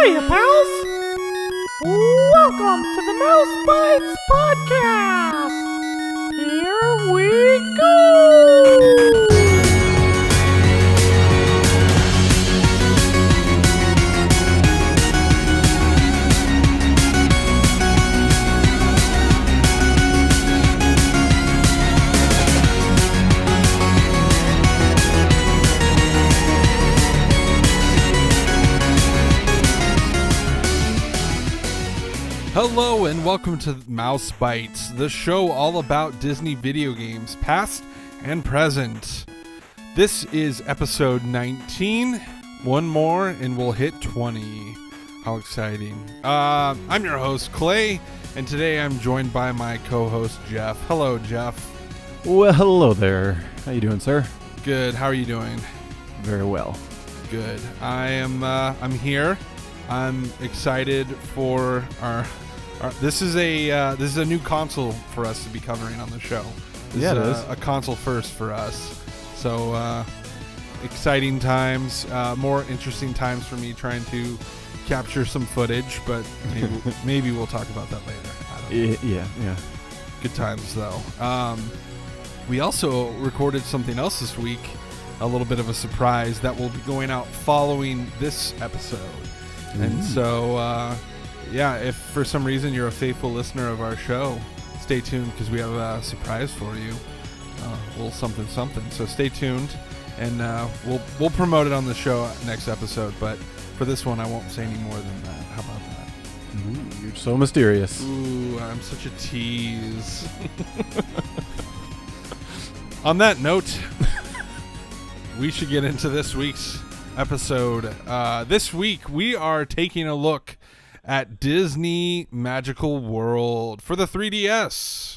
Hiya, pals! Welcome to the Mouse Bytes podcast! Here we go! Hello and welcome to Mouse Bytes, the show all about Disney video games, past and present. This is episode 19. One more and we'll hit 20. How exciting. I'm your host, Clay, and today I'm joined by my co-host, Jeph. Hello, Jeph. Well, hello there. How you doing, sir? Good. How are you doing? Very well. Good. I'm here. I'm excited for our this is a new console for us to be covering on the show. This it is is a console first for us. So exciting times, more interesting times for me trying to capture some footage, but maybe we'll talk about that later. I don't know. Yeah. Good times though. We also recorded something else this week, a little bit of a surprise that will be going out following this episode. And so, if for some reason you're a faithful listener of our show, stay tuned because we have a surprise for you. A little something. So stay tuned, and we'll promote it on the show next episode. But for this one, I won't say any more than that. How about that? Ooh, you're so mysterious. Ooh, I'm such a tease. On that note, we should get into this week's episode. This week we are taking a look at Disney Magical World for the 3DS.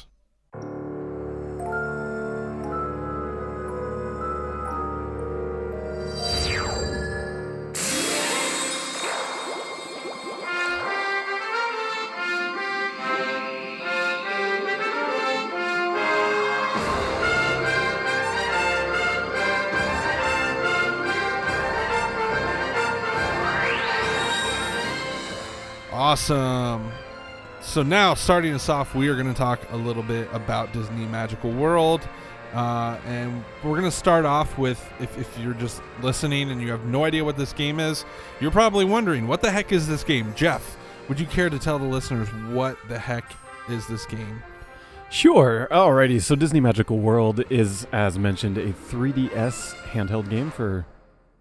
Awesome. So now, starting us off, we are going to talk a little bit about Disney Magical World. And we're going to start off with, if you're just listening and you have no idea what this game is, you're probably wondering, what the heck is this game? Jeph, would you care to tell the listeners what the heck is this game? Sure. Alrighty. So Disney Magical World is, as mentioned, a 3DS handheld game for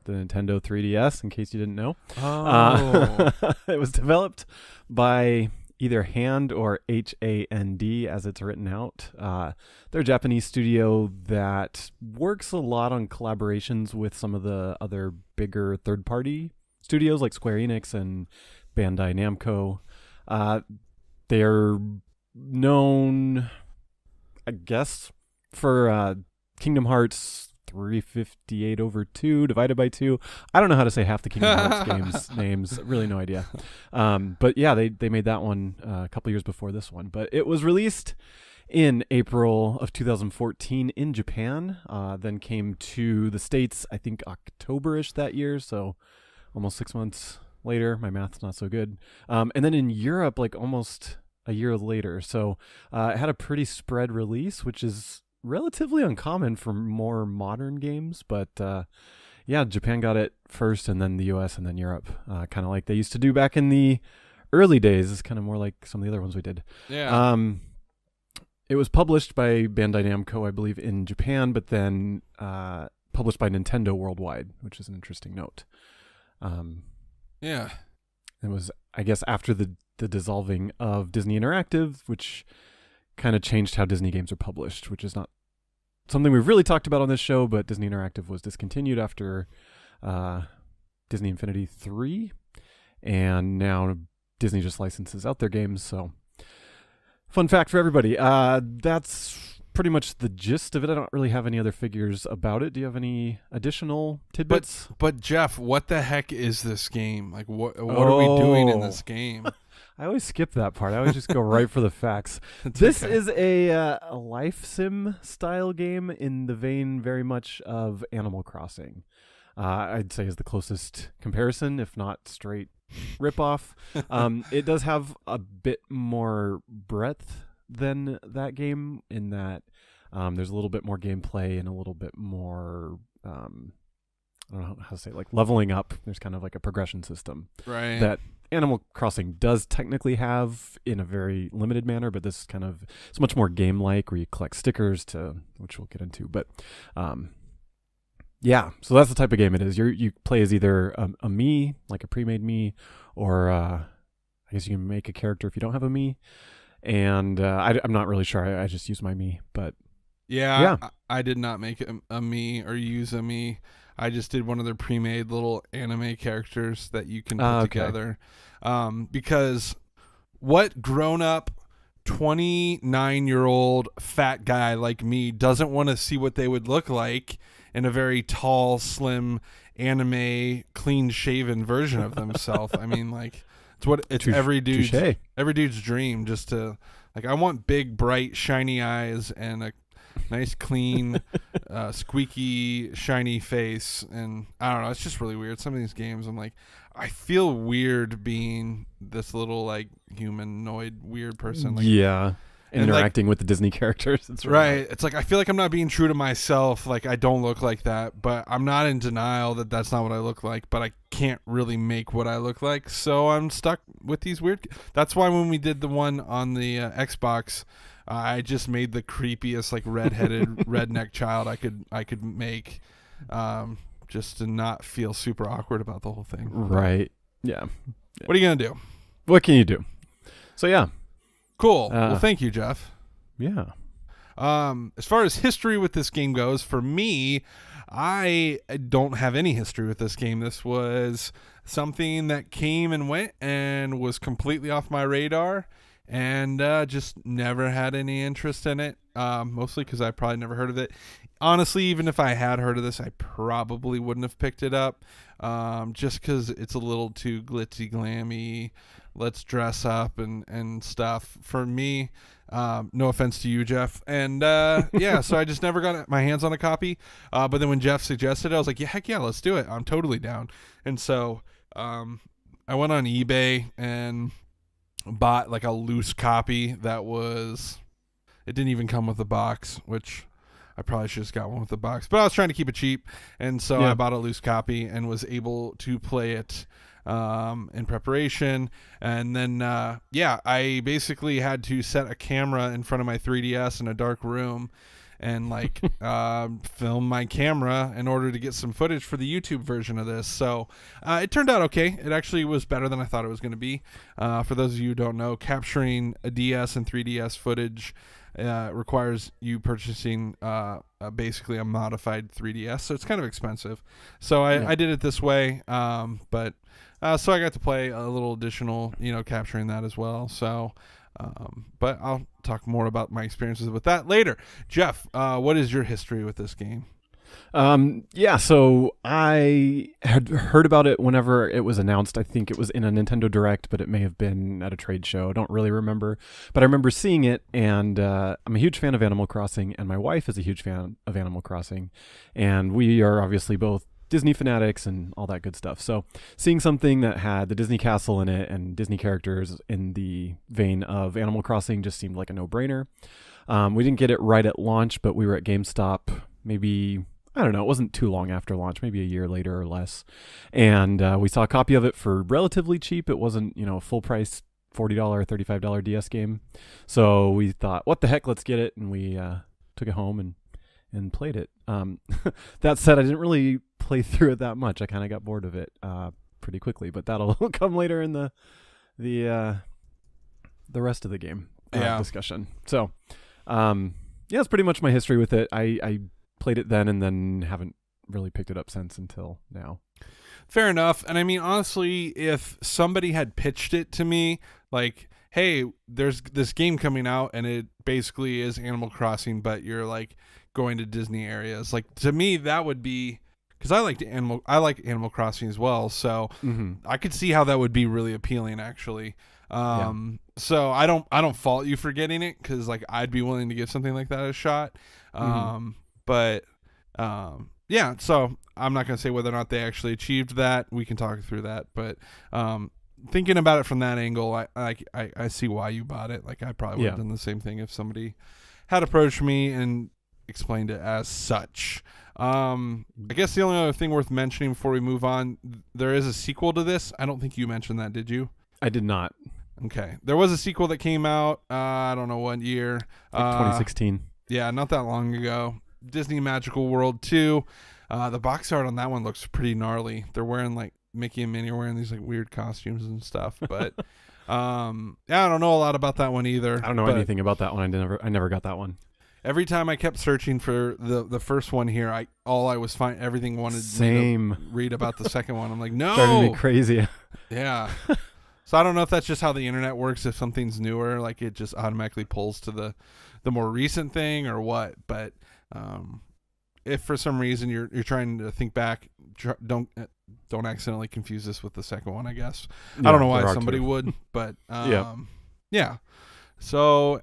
the Nintendo 3DS, in case you didn't know. Oh. It was developed by either Hand or HAND, as it's written out. They're a Japanese studio that works a lot on collaborations with some of the other bigger third-party studios like Square Enix and Bandai Namco. They're known, I guess, for Kingdom Hearts 358 over 2 divided by 2. I don't know how to say half the Kingdom Hearts games names. Really no idea. But yeah, they made that one a couple years before this one. But it was released in April of 2014 in Japan. Then came to the States, I think October-ish that year. So almost 6 months later. My math's not so good. And then in Europe, like almost a year later. So it had a pretty spread release, which is relatively uncommon for more modern games, but Japan got it first, and then the US, and then Europe, kind of like they used to do back in the early days. It's kind of more like some of the other ones we did. Yeah. It was published by Bandai Namco, I believe, in Japan, but then published by Nintendo worldwide, which is an interesting note. Yeah. It was, I guess, after the dissolving of Disney Interactive, which kind of changed how Disney games are published, which is not something we've really talked about on this show, but Disney Interactive was discontinued after Disney Infinity 3, and now Disney just licenses out their games. So fun fact for everybody. That's pretty much the gist of it. I don't really have any other figures about it. Do you have any additional tidbits? But Jeph, what the heck is this game? Like, what are we doing in this game? I always skip that part. I always just go right for the facts. This is a life sim style game in the vein very much of Animal Crossing. I'd say is the closest comparison, if not straight ripoff. It does have a bit more breadth than that game in that there's a little bit more gameplay and a little bit more I don't know how to say it, like leveling up. There's kind of like a progression system that Animal Crossing does technically have in a very limited manner, but this is kind of, it's much more game-like where you collect stickers which we'll get into. But yeah, so that's the type of game it is. You play as either a Mii, like a pre-made Mii, or I guess you can make a character if you don't have a Mii. And I'm not really sure. I just use my Mii, but yeah. I did not make a Mii or use a Mii. I just did one of their pre-made little anime characters that you can put together. Because what grown-up 29-year-old fat guy like me doesn't want to see what they would look like in a very tall, slim, anime, clean-shaven version of themselves? I mean, like, it's every dude's dream, just to, like, I want big, bright, shiny eyes and a nice, clean, squeaky, shiny face. And I don't know, it's just really weird. Some of these games, I'm like, I feel weird being this little, like, humanoid weird person. Like, yeah. Interacting with the Disney characters. It's right. It's like, I feel like I'm not being true to myself. Like, I don't look like that, but I'm not in denial that that's not what I look like, but I can't really make what I look like. So I'm stuck with these weird. That's why when we did the one on the Xbox, I just made the creepiest, like, redheaded redneck child I could make, just to not feel super awkward about the whole thing. Right. Yeah. What are you gonna do? What can you do? So yeah. Cool. Well, thank you, Jeph. Yeah. As far as history with this game goes, for me, I don't have any history with this game. This was something that came and went and was completely off my radar, and just never had any interest in it, mostly because I probably never heard of it. Honestly, even if I had heard of this, I probably wouldn't have picked it up, just because it's a little too glitzy, glammy, let's dress up and stuff for me. No offense to you, Jeph. And yeah, so I just never got my hands on a copy. But then when Jeph suggested it, I was like, yeah, heck yeah, let's do it. I'm totally down. And so I went on eBay and bought like a loose copy that was, it didn't even come with a box, which I probably should have got one with the box, but I was trying to keep it cheap. And so I bought a loose copy and was able to play it in preparation. And then I basically had to set a camera in front of my 3DS in a dark room and like film my camera in order to get some footage for the YouTube version of this. So it turned out okay. It actually was better than I thought it was going to be. For those of you who don't know, capturing a DS and 3DS footage requires you purchasing basically a modified 3DS, so it's kind of expensive. So I did it this way, but so I got to play a little additional, capturing that as well. So, but I'll talk more about my experiences with that later. Jeph, what is your history with this game? So I had heard about it whenever it was announced. I think it was in a Nintendo Direct, but it may have been at a trade show. I don't really remember, but I remember seeing it, and I'm a huge fan of Animal Crossing, and my wife is a huge fan of Animal Crossing, and we are obviously both Disney fanatics and all that good stuff. So seeing something that had the Disney castle in it and Disney characters in the vein of Animal Crossing just seemed like a no-brainer. We didn't get it right at launch, but we were at GameStop maybe, I don't know, it wasn't too long after launch, maybe a year later or less. And we saw a copy of it for relatively cheap. It wasn't, a full price $40, $35 DS game. So we thought, what the heck, let's get it. And we took it home and played it. That said, I didn't really play through it that much. I kind of got bored of it pretty quickly, but that'll come later in the rest of the game discussion. So it's pretty much my history with it. I played it then and then haven't really picked it up since until now. Fair enough. And I mean, honestly, if somebody had pitched it to me like, hey, there's this game coming out and it basically is Animal Crossing, but you're like going to Disney areas, like, to me that would be, because I like Animal Crossing as well, so I could see how that would be really appealing actually. So I don't fault you for getting it, because like I'd be willing to give something like that a shot. But so I'm not going to say whether or not they actually achieved that. We can talk through that. But thinking about it from that angle, I see why you bought it. Like, I probably would have done the same thing if somebody had approached me and explained it as such. I guess the only other thing worth mentioning before we move on, there is a sequel to this. I don't think you mentioned that, did you? I did not. Okay. There was a sequel that came out, I don't know what year. Like 2016. Yeah, not that long ago. Disney Magical World 2. The box art on that one looks pretty gnarly. They're wearing, like, Mickey and Minnie are wearing these, like, weird costumes and stuff. But, yeah, I don't know a lot about that one either. I don't know anything about that one. I never got that one. Every time I kept searching for the first one here, everything wanted me to read about the second one. I'm like, no. Driving me crazy. Yeah. So I don't know if that's just how the internet works. If something's newer, like it just automatically pulls to the more recent thing or what. But if for some reason you're trying to think back, don't accidentally confuse this with the second one, I guess. Yeah, I don't know why somebody would, but yeah. So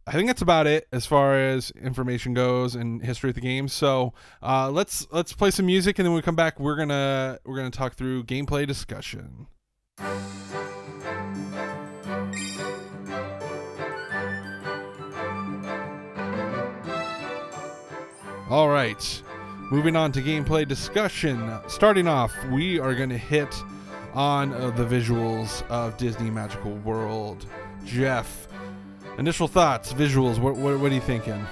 I think that's about it as far as information goes and history of the game. So let's play some music, and then when we come back, we're gonna talk through gameplay discussion. All right, moving on to gameplay discussion. Starting off, we are going to hit on the visuals of Disney Magical World. Jeph, initial thoughts, visuals. What are you thinking?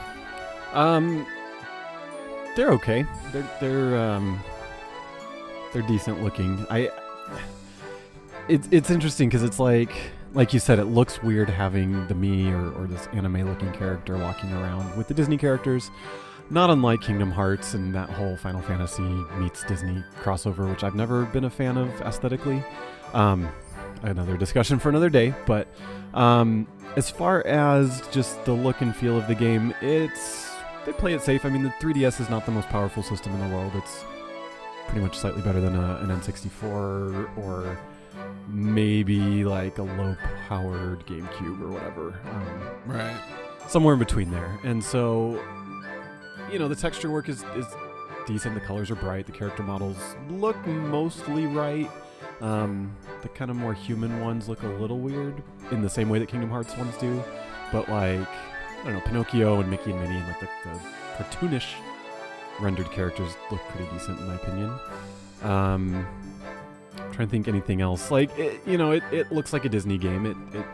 They're okay. They're decent looking. It's interesting because it's like you said, it looks weird having the me or this anime looking character walking around with the Disney characters. Not unlike Kingdom Hearts and that whole Final Fantasy meets Disney crossover, which I've never been a fan of aesthetically. Another discussion for another day. But as far as just the look and feel of the game, they play it safe. I mean, the 3DS is not the most powerful system in the world. It's pretty much slightly better than an N64 or maybe like a low-powered GameCube or whatever. Right. Somewhere in between there. And so, the texture work is decent. The colors are bright. The character models look mostly right. The kind of more human ones look a little weird in the same way that Kingdom Hearts ones do. But Pinocchio and Mickey and Minnie and like the cartoonish rendered characters look pretty decent in my opinion. I'm trying to think anything else. It looks like a Disney game. It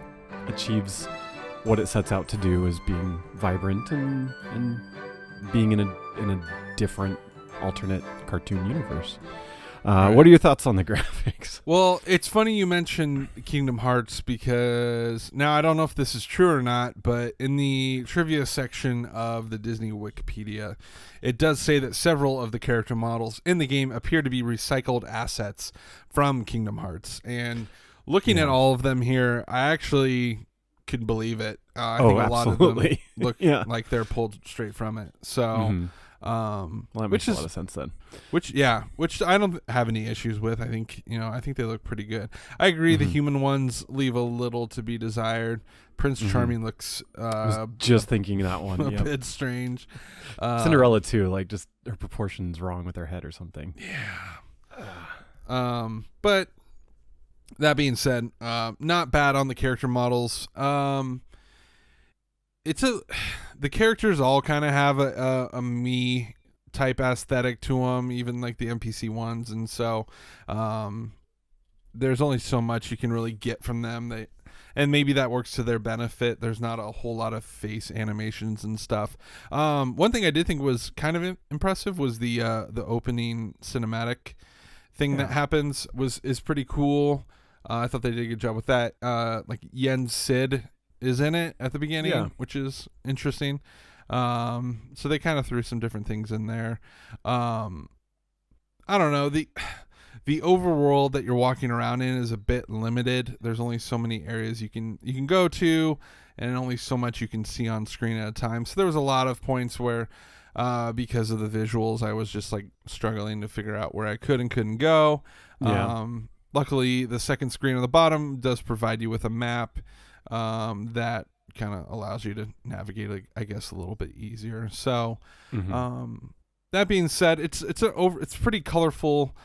achieves what it sets out to do as being vibrant and being in a different alternate cartoon universe. Right. What are your thoughts on the graphics? Well, it's funny you mentioned Kingdom Hearts because now I don't know if this is true or not, but in the trivia section of the Disney Wikipedia, it does say that several of the character models in the game appear to be recycled assets from Kingdom Hearts. And looking at all of them here, I actually could believe it. I think a lot of them look like they're pulled straight from it. So, well, that makes a lot of sense then. Which I don't have any issues with. I think they look pretty good. I agree. The human ones leave a little to be desired. Prince Charming looks. I was just thinking that one. A bit strange. Cinderella too. Like just her proportions wrong with her head or something. Yeah. But that being said, not bad on the character models. The characters all kind of have a me type aesthetic to them, even like the NPC ones, and so there's only so much you can really get from them. And maybe that works to their benefit. There's not a whole lot of face animations and stuff. One thing I did think was kind of impressive was the opening cinematic thing that happens is pretty cool. I thought they did a good job with that. Like Yen Sid is in it at the beginning, which is interesting. So they kind of threw some different things in there. I don't know. The overworld that you're walking around in is a bit limited. There's only so many areas you can go to, and only so much you can see on screen at a time. So there was a lot of points where, because of the visuals, I was just like struggling to figure out where I could and couldn't go. Luckily, the second screen on the bottom does provide you with a map that kind of allows you to navigate, I guess, a little bit easier. So, that being said, it's pretty colorful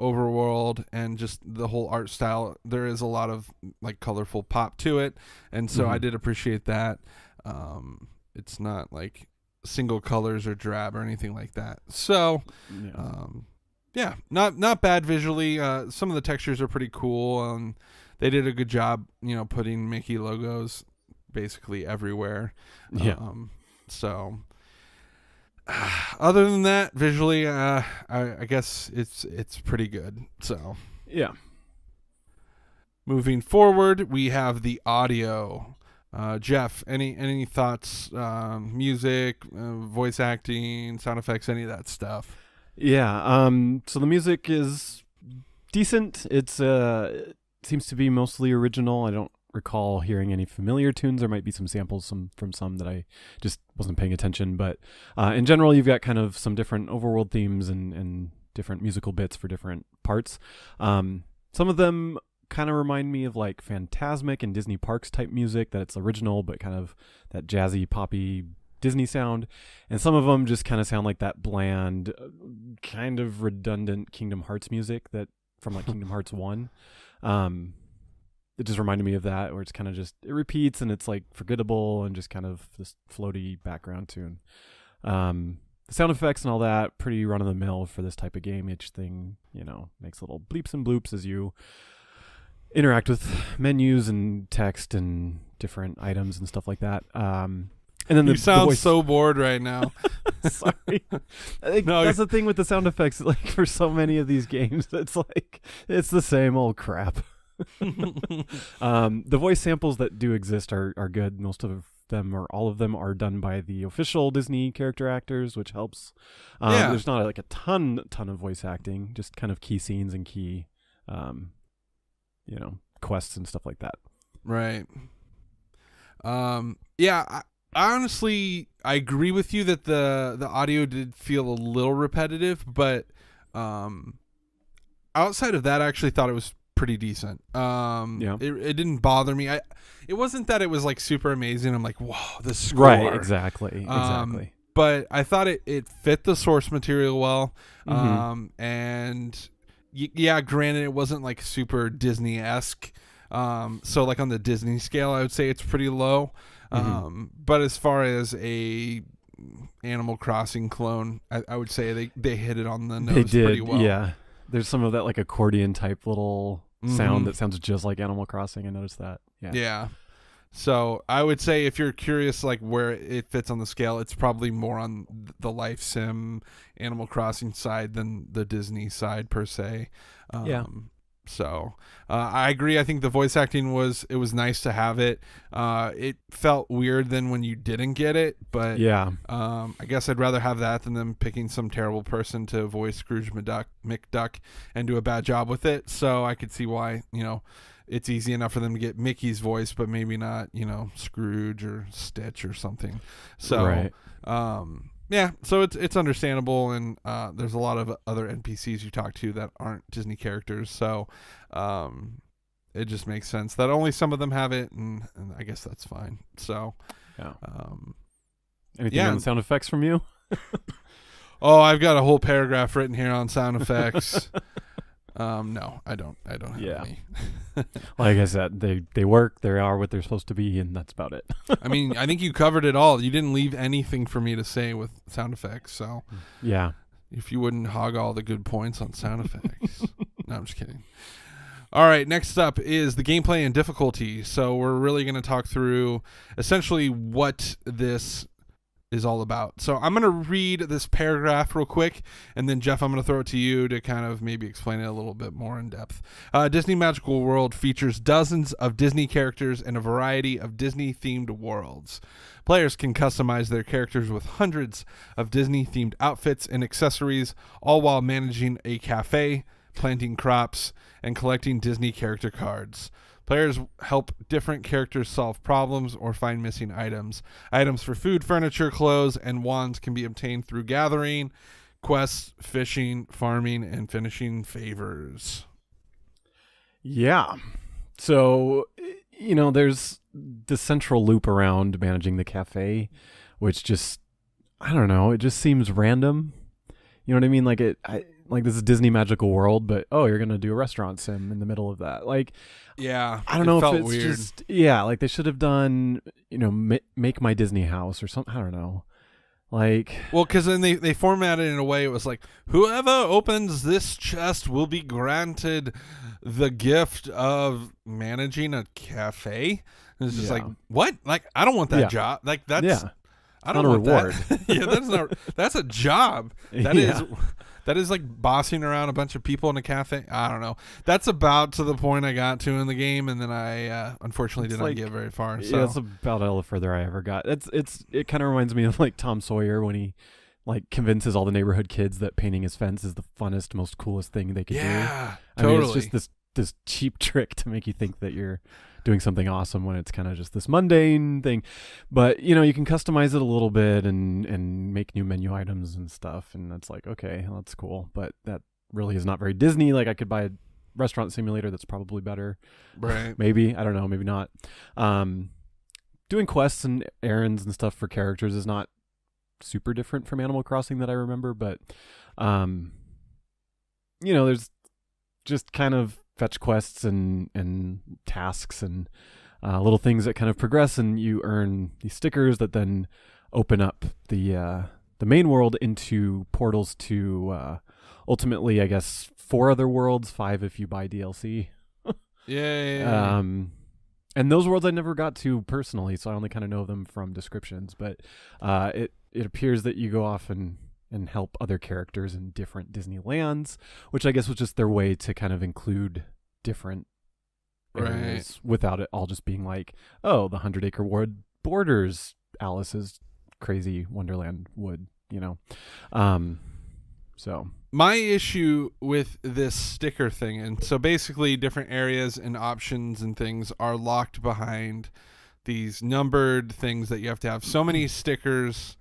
overworld and just the whole art style. There is a lot of like colorful pop to it, and so I did appreciate that. It's not like single colors or drab or anything like that. So, not bad visually. Some of the textures are pretty cool. They did a good job, putting Mickey logos basically everywhere. Yeah. So, other than that, visually, I guess it's pretty good. So, yeah. Moving forward, we have the audio. Jeph, any thoughts? Music, voice acting, sound effects, any of that stuff? Yeah. So the music is decent. It's seems to be mostly original. I don't recall hearing any familiar tunes. There might be some samples from some that I just wasn't paying attention. But in general, you've got kind of some different overworld themes and different musical bits for different parts. Some of them kind of remind me of like Phantasmic and Disney Parks type music, that it's original but kind of that jazzy poppy Disney sound, and some of them just kind of sound like that bland kind of redundant Kingdom Hearts music that from like Kingdom Hearts 1. It just reminded me of that, where it's kind of just, it repeats and it's like forgettable and just kind of this floaty background tune. The sound effects and all that, pretty run of the mill for this type of game. Each thing, makes little bleeps and bloops as you interact with menus and text and different items and stuff like that. And then you sound so bored right now. Sorry. I think that's the thing with the sound effects. Like for so many of these games, it's like it's the same old crap. The voice samples that do exist are good. Most of them or all of them are done by the official Disney character actors, which helps. There's not like a ton of voice acting, just kind of key scenes and key quests and stuff like that. Right. I honestly, I agree with you that the audio did feel a little repetitive, but outside of that, I actually thought it was pretty decent. It didn't bother me. It wasn't that it was like super amazing. I'm like, whoa, the score. Right, exactly. But I thought it fit the source material well. And granted, it wasn't like super Disney-esque. So like on the Disney scale, I would say it's pretty low. But as far as a Animal Crossing clone, I would say they hit it on the nose pretty well. Yeah. There's some of that like accordion type little sound that sounds just like Animal Crossing. I noticed that. Yeah. So I would say if you're curious like where it fits on the scale, it's probably more on the Life Sim Animal Crossing side than the Disney side per se. So I agree. I think the voice acting was nice to have it. It felt weird than when you didn't get it, but I guess I'd rather have that than them picking some terrible person to voice Scrooge McDuck and do a bad job with it. So I could see why, it's easy enough for them to get Mickey's voice, but maybe not, Scrooge or Stitch or something. So, right. So it's understandable, and there's a lot of other NPCs you talk to that aren't Disney characters, so it just makes sense that only some of them have it, and I guess that's fine. So, anything on the sound effects from you? Oh, I've got a whole paragraph written here on sound effects. No, I don't have any. Like I said, they work, they are what they're supposed to be, and that's about it. I mean, I think you covered it all. You didn't leave anything for me to say with sound effects, so yeah. If you wouldn't hog all the good points on sound effects. No, I'm just kidding. All right, next up is the gameplay and difficulty. So we're really going to talk through essentially what this is all about. So I'm going to read this paragraph real quick, and then Jeph, I'm going to throw it to you to kind of maybe explain it a little bit more in depth. Disney Magical World features dozens of Disney characters and a variety of Disney-themed worlds. Players can customize their characters with hundreds of Disney-themed outfits and accessories, all while managing a cafe, planting crops, and collecting Disney character cards. Players help different characters solve problems or find missing items. Items for food, furniture, clothes, and wands can be obtained through gathering, quests, fishing, farming, and finishing favors. Yeah. So, there's the central loop around managing the cafe, which just, I don't know, it just seems random. You know what I mean? Like Like, this is Disney Magical World, but you're gonna do a restaurant sim in the middle of that. Like, yeah, I don't know felt if it's weird. just like they should have done make my Disney house or something. I don't know. Like, well, because then they formatted it in a way it was like, whoever opens this chest will be granted the gift of managing a cafe. And it's just like, what? Like, I don't want that job. Like, that's I don't want reward. That. That's a job. That is like bossing around a bunch of people in a cafe. I don't know. That's about to the point I got to in the game, and then I unfortunately did not get very far. So that's about all the further I ever got. It kind of reminds me of like Tom Sawyer when he like convinces all the neighborhood kids that painting his fence is the funnest, most coolest thing they could do. Yeah, totally. I mean, it's just this cheap trick to make you think that you're doing something awesome when it's kind of just this mundane thing. But you can customize it a little bit and make new menu items and stuff, and that's like, okay, well, that's cool, but that really is not very Disney. Like, I could buy a restaurant simulator that's probably better, right? Maybe, I don't know, maybe not. Doing quests and errands and stuff for characters is not super different from Animal Crossing that I remember, but there's just kind of fetch quests and tasks and little things that kind of progress, and you earn these stickers that then open up the main world into portals to ultimately, I guess, 4 other worlds, 5 if you buy DLC. Yeah. And those worlds I never got to personally, so I only kind of know them from descriptions. But it appears that you go off and help other characters in different Disney lands, which I guess was just their way to kind of include different areas without it all just being like, the 100-acre wood borders Alice's crazy Wonderland wood, So my issue with this sticker thing, and so basically different areas and options and things are locked behind these numbered things that you have to have so many stickers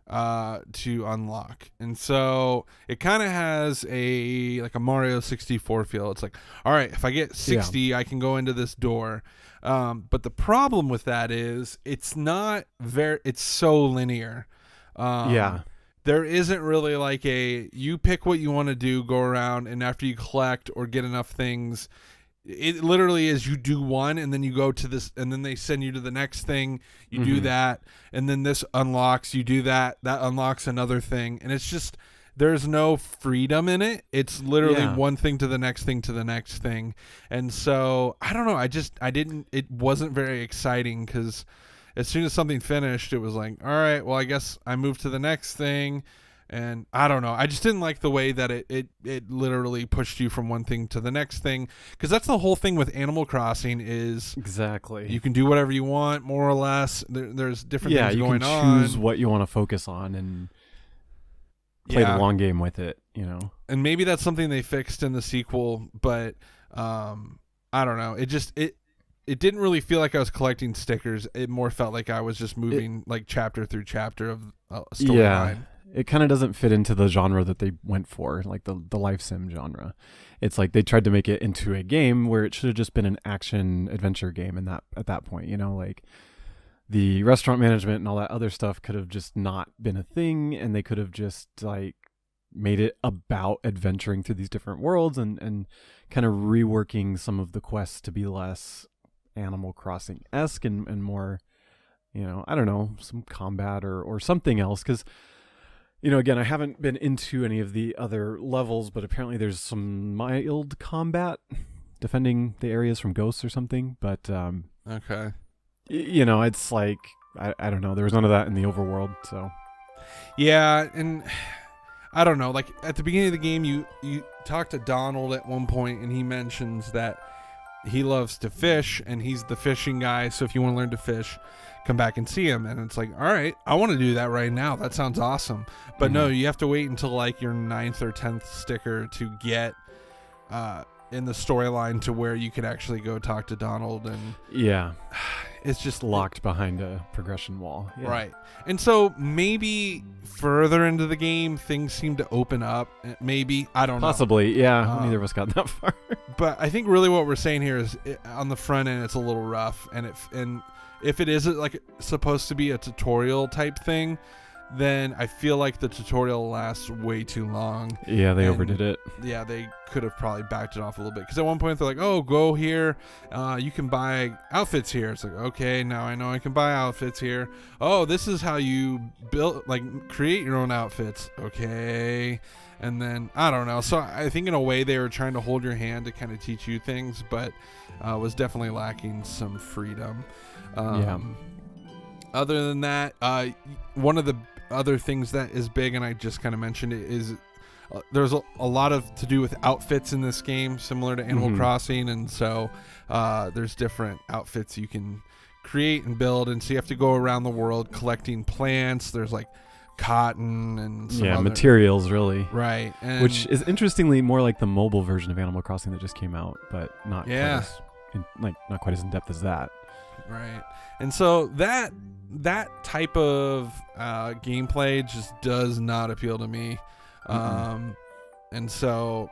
to unlock. And so it kind of has a Mario 64 feel. It's like, all right, if I get 60, I can go into this door. But the problem with that is it's so linear. There isn't really like you pick what you want to do, go around, and after you collect or get enough things, it literally is you do one and then you go to this, and then they send you to the next thing, you do that, and then this unlocks, you do that unlocks another thing, and it's just, there's no freedom in it. It's literally one thing to the next thing to the next thing. And so I don't know, it wasn't very exciting, because as soon as something finished, it was like, all right, well, I guess I moved to the next thing. And I don't know. I just didn't like the way that it literally pushed you from one thing to the next thing. Because that's the whole thing with Animal Crossing is... Exactly. You can do whatever you want, more or less. There's different things going on. Yeah, you can choose what you want to focus on and play the long game with it, And maybe that's something they fixed in the sequel, but I don't know. It didn't really feel like I was collecting stickers. It more felt like I was just moving like chapter through chapter of a storyline. Yeah. It kind of doesn't fit into the genre that they went for, like the life sim genre. It's like they tried to make it into a game where it should have just been an action adventure game at that point, like the restaurant management and all that other stuff could have just not been a thing, and they could have just like made it about adventuring through these different worlds and kind of reworking some of the quests to be less Animal Crossing-esque and more, I don't know, some combat or something else, because again, I haven't been into any of the other levels, but apparently there's some mild combat defending the areas from ghosts or something. But okay, it's like I don't know. There was none of that in the overworld, so yeah. And I don't know. Like at the beginning of the game, you talk to Donald at one point, and he mentions that he loves to fish, and he's the fishing guy. So if you want to learn to fish, come back and see him. And it's like, all right, I want to do that right now. That sounds awesome. But no, you have to wait until like your 9th or 10th sticker to get in the storyline to where you can actually go talk to Donald. And it's just locked behind a progression wall. Yeah. Right. And so maybe further into the game, things seem to open up. Maybe. I don't know. Possibly. Yeah. Neither of us got that far. But I think really what we're saying here is on the front end, it's a little rough. And if it is like supposed to be a tutorial type thing, then I feel like the tutorial lasts way too long. Yeah, they overdid it. Yeah, they could have probably backed it off a little bit. Because at one point they're like, oh, go here. You can buy outfits here. It's like, okay, now I know I can buy outfits here. Oh, this is how you build, like, create your own outfits. Okay. And then, I don't know. So I think in a way they were trying to hold your hand to kind of teach you things, but was definitely lacking some freedom. Other than that, one of the other things that is big, and I just kind of mentioned it, is there's a lot of to do with outfits in this game, similar to Animal Crossing, and so there's different outfits you can create and build, and so you have to go around the world collecting plants. There's like cotton and some other materials, really, right? And which is interestingly more like the mobile version of Animal Crossing that just came out, but not not quite as in depth as that. Right. And so that type of gameplay just does not appeal to me. And so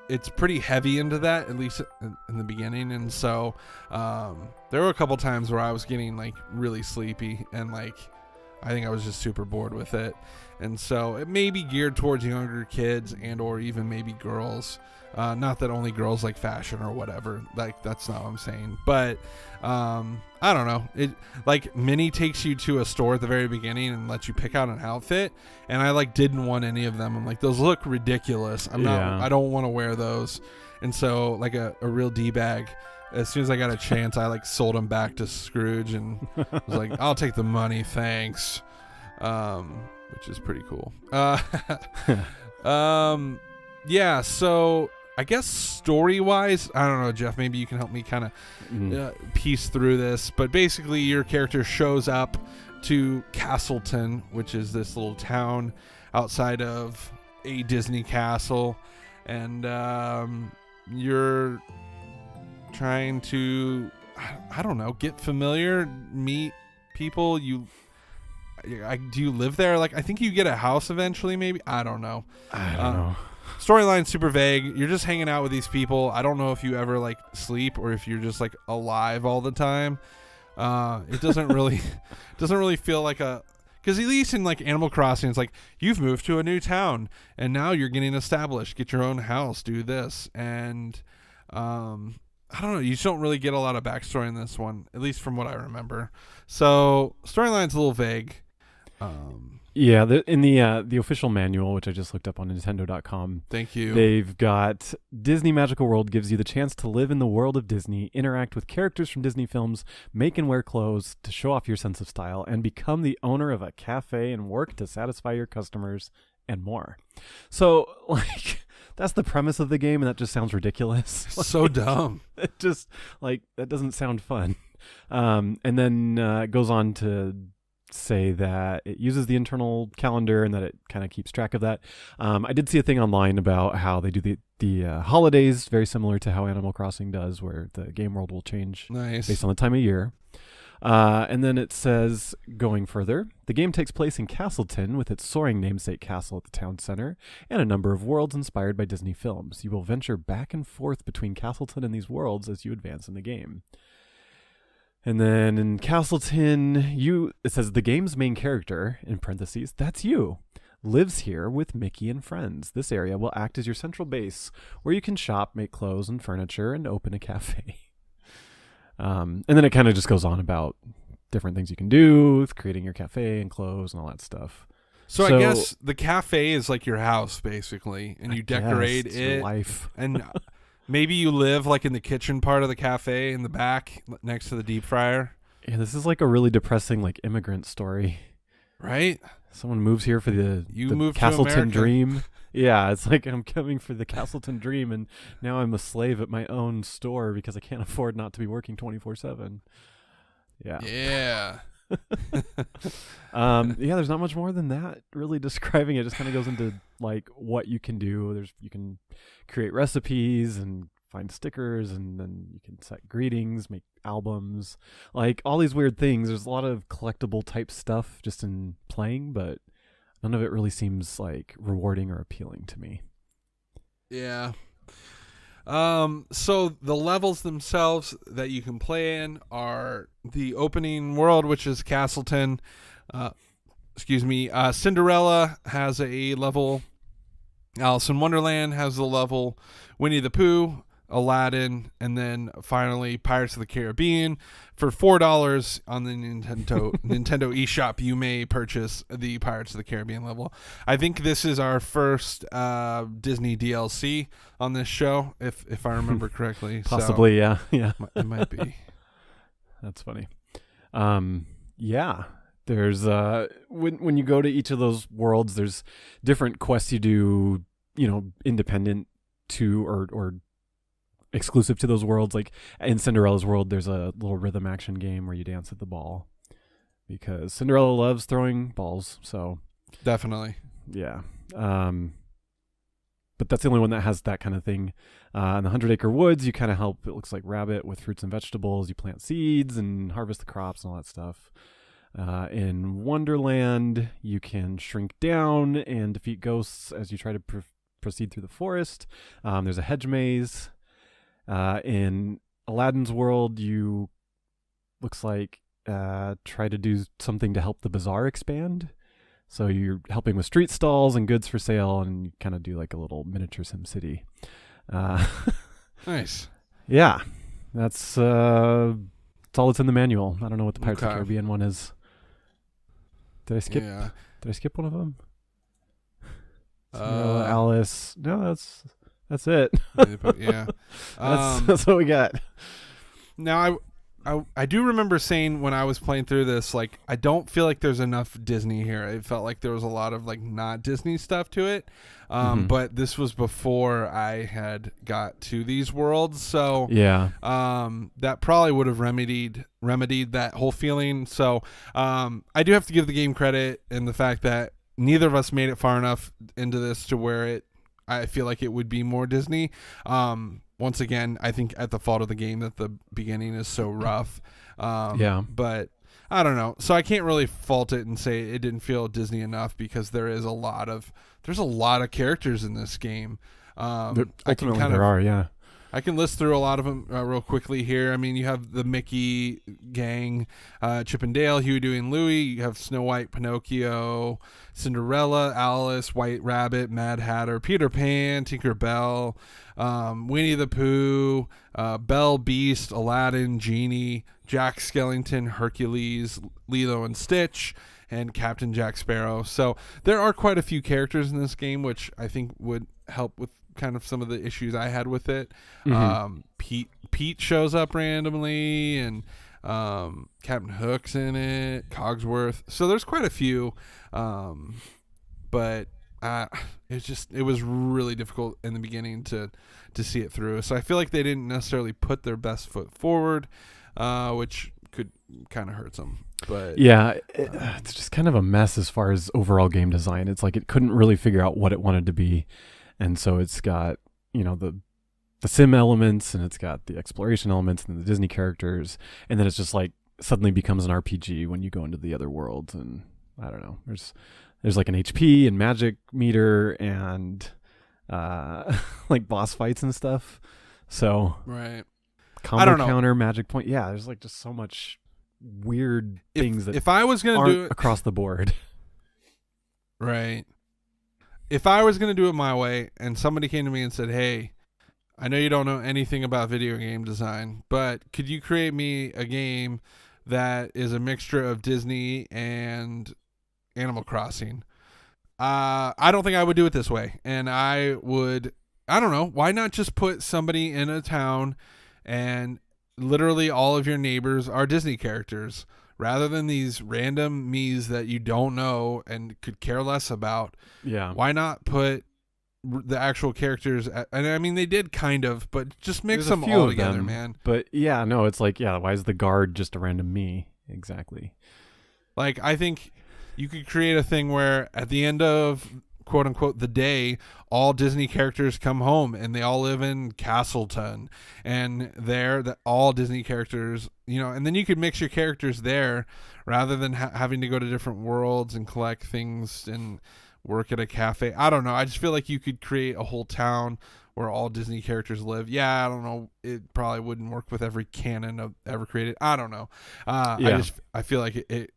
it's pretty heavy into that, at least in the beginning. And so there were a couple times where I was getting like really sleepy, and like I think I was just super bored with it. And so it may be geared towards younger kids and or even maybe girls. Not that only girls like fashion or whatever. Like, that's not what I'm saying. But I don't know. It like Minnie takes you to a store at the very beginning and lets you pick out an outfit, and I like didn't want any of them. I'm like, those look ridiculous. I don't want to wear those. And so like a real D-bag, as soon as I got a chance, I like sold them back to Scrooge and was like, I'll take the money, thanks. Which is pretty cool. Yeah, so I guess story-wise, I don't know, Jeff, maybe you can help me kind of piece through this. But basically, your character shows up to Castleton, which is this little town outside of a Disney castle. And you're trying to, I don't know, get familiar, meet people. Do you live there? Like, I think you get a house eventually, maybe. I don't know. Storyline super vague. You're just hanging out with these people. I don't know if you ever like sleep or if you're just like alive all the time. It doesn't really feel like a, because at least in like Animal Crossing, it's like you've moved to a new town and now you're getting established. Get your own house. Do this, and I don't know. You just don't really get a lot of backstory in this one, at least from what I remember. So storyline's a little vague. In the official manual, which I just looked up on Nintendo.com. Thank you. They've got Disney Magical World gives you the chance to live in the world of Disney, interact with characters from Disney films, make and wear clothes to show off your sense of style, and become the owner of a cafe and work to satisfy your customers and more. So, like, that's the premise of the game, and that just sounds ridiculous. So dumb. It just, like, that doesn't sound fun. And then it goes on to say that it uses the internal calendar and that it kind of keeps track of that. I did see a thing online about how they do the holidays very similar to how Animal Crossing does, where the game world will change based on the time of year. And then it says, going further, the game takes place in Castleton with its soaring namesake castle at the town center and a number of worlds inspired by Disney films. You will venture back and forth between Castleton and these worlds as you advance in the game. And then in Castleton, it says the game's main character, in parentheses, that's you, lives here with Mickey and friends. This area will act as your central base where you can shop, make clothes and furniture, and open a cafe. And then it kind of just goes on about different things you can do with creating your cafe and clothes and all that stuff. So I guess the cafe is like your house, basically, and you decorate it. Your life. And maybe you live like in the kitchen part of the cafe in the back next to the deep fryer. Yeah, this is like a really depressing like immigrant story. Right? Someone moves here for the Castleton dream. Yeah, it's like I'm coming for the Castleton dream and now I'm a slave at my own store because I can't afford not to be working 24/7. Yeah. Yeah. There's not much more than that really describing it. Just kind of goes into like what you can do. You can create recipes and find stickers, and then you can set greetings, make albums, like all these weird things. There's a lot of collectible type stuff just in playing, but none of it really seems like rewarding or appealing to me. Yeah. So the levels themselves that you can play in are the opening world, which is Castleton. excuse me, Cinderella has a level. Alice in Wonderland has a level. Winnie the Pooh, Aladdin, and then finally Pirates of the Caribbean. For $4 on the Nintendo eShop, you may purchase the Pirates of the Caribbean level. I think this is our first Disney DLC on this show, if I remember correctly. Possibly, so yeah. It might be. That's funny. Yeah. There's when you go to each of those worlds, there's different quests you do, independent to or exclusive to those worlds. Like in Cinderella's world, there's a little rhythm action game where you dance at the ball because Cinderella loves throwing balls. So definitely, yeah. But that's the only one that has that kind of thing. In the 100-Acre Woods, you kind of help. It looks like Rabbit with fruits and vegetables. You plant seeds and harvest the crops and all that stuff. In Wonderland, you can shrink down and defeat ghosts as you try to proceed through the forest. There's a hedge maze. In Aladdin's world, you looks like try to do something to help the bazaar expand. So you're helping with street stalls and goods for sale, and you kind of do like a little miniature Sim City. Nice. Yeah, that's all that's in the manual. I don't know what the Pirates of the Caribbean one is. Did I skip? Yeah. Did I skip one of them? Alice. No, that's it. Yeah. That's what we got. Now I do remember saying when I was playing through this, like, I don't feel like there's enough Disney here. It felt like there was a lot of like not Disney stuff to it. But this was before I had got to these worlds, so yeah. That probably would have remedied that whole feeling. So I do have to give the game credit in the fact that neither of us made it far enough into this to where I feel like it would be more Disney. Once again, I think at the fault of the game that the beginning is so rough. Yeah. But I don't know. So I can't really fault it and say it didn't feel Disney enough because there's a lot of characters in this game. I can list through a lot of them real quickly here. I mean, you have the Mickey gang, Chip and Dale, Huey, Dewey, and Louie. You have Snow White, Pinocchio, Cinderella, Alice, White Rabbit, Mad Hatter, Peter Pan, Tinker Bell, Winnie the Pooh, Belle, Beast, Aladdin, Genie, Jack Skellington, Hercules, Lilo and Stitch, and Captain Jack Sparrow. So there are quite a few characters in this game, which I think would help with kind of some of the issues I had with it. Pete shows up randomly, and Captain Hook's in it, Cogsworth. So there's quite a few, but it was really difficult in the beginning to see it through. So I feel like they didn't necessarily put their best foot forward, which could kind of hurt them. But yeah, it's just kind of a mess as far as overall game design. It's like it couldn't really figure out what it wanted to be. And so it's got, the sim elements, and it's got the exploration elements and the Disney characters. And then it's just like suddenly becomes an RPG when you go into the other worlds. And I don't know, there's like an HP and magic meter and like boss fights and stuff. So right. Combo counter, magic point. Yeah, there's like just so much weird things that if I was going to do it across the board. Right. If I was going to do it my way and somebody came to me and said, "Hey, I know you don't know anything about video game design, but could you create me a game that is a mixture of Disney and Animal Crossing?" I don't think I would do it this way. And I don't know, why not just put somebody in a town and literally all of your neighbors are Disney characters rather than these random me's that you don't know and could care less about. Yeah. Why not put the actual characters and I mean they did kind of, but just mix them all together, man. But yeah, no, it's like, yeah, why is the guard just a random me? Exactly. Like, I think you could create a thing where at the end of quote unquote the day, all Disney characters come home and they all live in Castleton, and all Disney characters, and then you could mix your characters there rather than having to go to different worlds and collect things and work at a cafe. I don't know. I just feel like you could create a whole town where all Disney characters live. Yeah, I don't know. It probably wouldn't work with every canon ever created. I don't know. I feel like it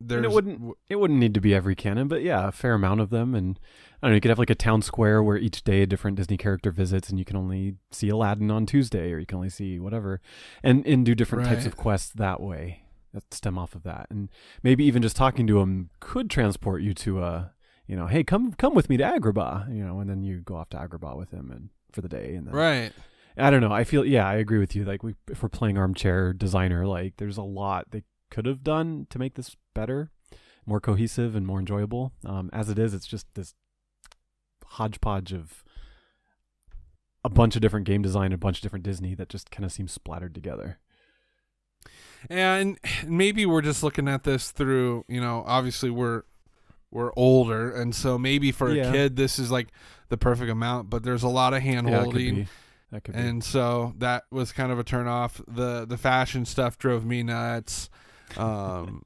And it wouldn't need to be every canon, but yeah, a fair amount of them. And I don't know, you could have like a town square where each day a different Disney character visits, and you can only see Aladdin on Tuesday, or you can only see whatever, and do different types of quests that way that stem off of that. And maybe even just talking to him could transport you to a, hey, come with me to Agrabah, and then you go off to Agrabah with him and for the day. And then, right. I don't know. I feel, I agree with you. Like if we're playing armchair designer, like there's a lot they could have done to make this better, more cohesive and more enjoyable. As it is, it's just this hodgepodge of a bunch of different game design, a bunch of different Disney that just kind of seems splattered together. And maybe we're just looking at this through, obviously we're older, and so maybe for a kid this is like the perfect amount, but there's a lot of hand holding. That could be. And so that was kind of a turn off. The fashion stuff drove me nuts. And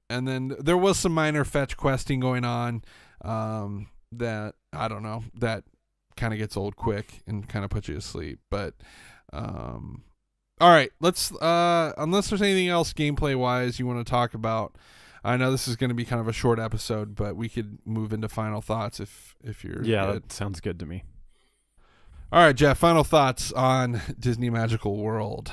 then there was some minor fetch questing going on that, I don't know, that kind of gets old quick and kind of puts you to sleep. But all right, let's unless there's anything else gameplay wise you want to talk about. I know this is going to be kind of a short episode, but we could move into final thoughts if you're good. That sounds good to me. All right, Jeph, final thoughts on Disney Magical World.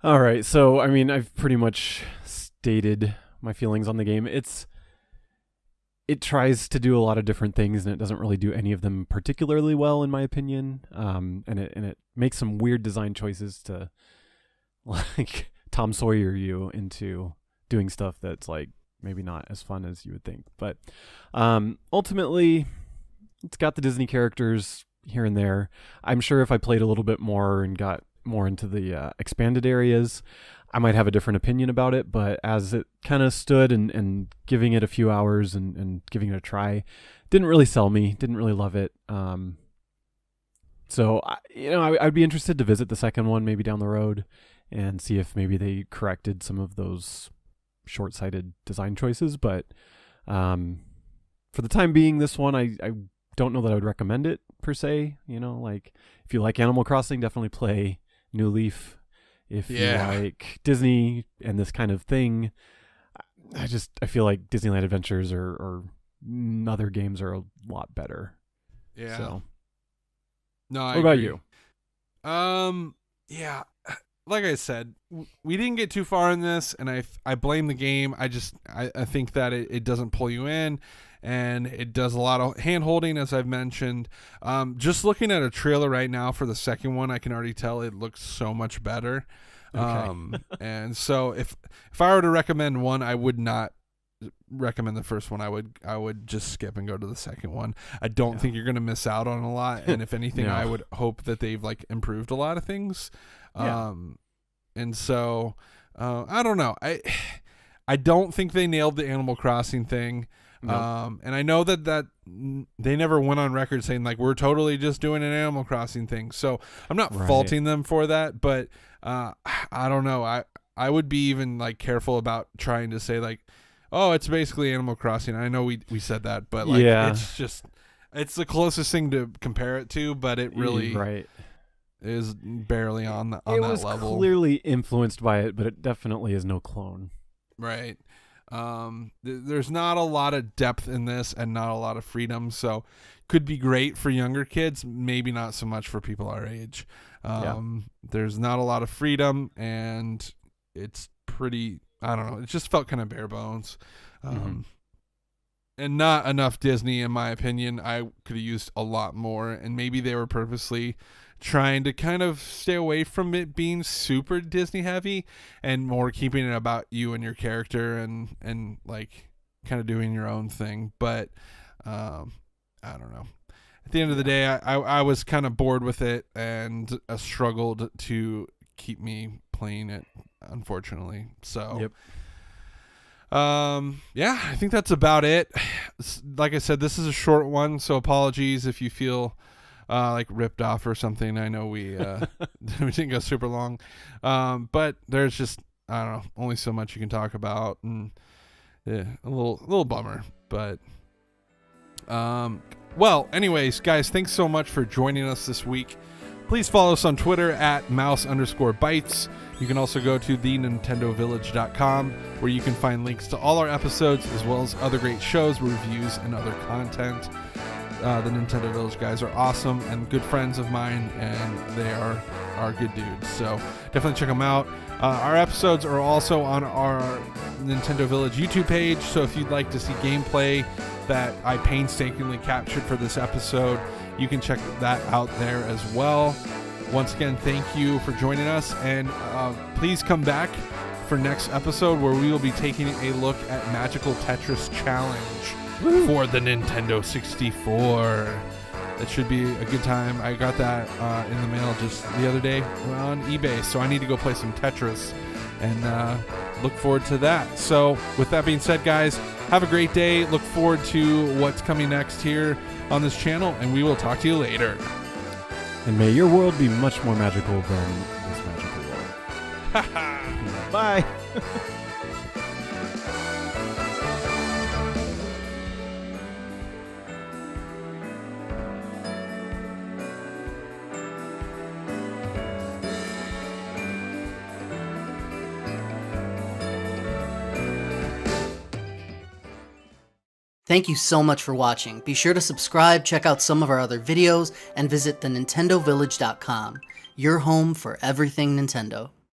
All right, so I mean, I've pretty much stated my feelings on the game. It tries to do a lot of different things, and it doesn't really do any of them particularly well, in my opinion. And it makes some weird design choices to like Tom Sawyer you into doing stuff that's like maybe not as fun as you would think. But ultimately, it's got the Disney characters here and there. I'm sure if I played a little bit more and got more into the expanded areas, I might have a different opinion about it. But as it kind of stood and giving it a few hours and giving it a try, didn't really sell me, didn't really love it. So I'd be interested to visit the second one maybe down the road and see if maybe they corrected some of those short-sighted design choices. But for the time being, this one, I don't know that I would recommend it per se. Like if you like Animal Crossing, definitely play New Leaf. If you like Disney and this kind of thing, I feel like Disneyland Adventures or other games are a lot better. Yeah. So. No, what about you? Yeah. Like I said, we didn't get too far in this, and I blame the game. I think that it doesn't pull you in, and it does a lot of hand holding, as I've mentioned. Just looking at a trailer right now for the second one, I can already tell it looks so much better. Okay. And so if I were to recommend one, I would not recommend the first one. I would just skip and go to the second one. I don't think you're going to miss out on a lot, and if anything, No. I would hope that they've like improved a lot of things. And so I don't know. I don't think they nailed the Animal Crossing thing. No. And I know that they never went on record saying like we're totally just doing an Animal Crossing thing. So I'm not faulting them for that, but I don't know. I would be even like careful about trying to say like, oh, it's basically Animal Crossing. I know we said that, but like it's the closest thing to compare it to, but it really is barely on that level. It was clearly influenced by it, but it definitely is no clone. Right. There's not a lot of depth in this and not a lot of freedom, so could be great for younger kids, maybe not so much for people our age. There's not a lot of freedom, and it's pretty, I don't know, it just felt kind of bare bones. And not enough Disney, in my opinion. I could have used a lot more, and maybe they were purposely trying to kind of stay away from it being super Disney heavy and more keeping it about you and your character and like kind of doing your own thing. But I don't know. At the end of the day, I was kind of bored with it and struggled to keep me playing it, unfortunately. So I think that's about it. Like I said, this is a short one, so apologies if you feel like ripped off or something. I know we we didn't go super long, but there's just, I don't know, only so much you can talk about, and a little bummer. But well, anyways, guys, thanks so much for joining us this week Please follow us on Twitter at mouse_bytes. You can also go to thenintendovillage.com, where you can find links to all our episodes, as well as other great shows, reviews, and other content. The Nintendo Village guys are awesome and good friends of mine, and they are good dudes. So definitely check them out. Our episodes are also on our Nintendo Village YouTube page, so if you'd like to see gameplay that I painstakingly captured for this episode, you can check that out there as well. Once again, thank you for joining us, and please come back for next episode, where we will be taking a look at Magical Tetris Challenge for the Nintendo 64. It should be a good time. I got that in the mail just the other day on eBay, so I need to go play some Tetris and look forward to that. So with that being said, guys, have a great day. Look forward to what's coming next here on this channel, and we will talk to you later. And may your world be much more magical than this magical world. Bye. Thank you so much for watching. Be sure to subscribe, check out some of our other videos, and visit thenintendovillage.com, your home for everything Nintendo.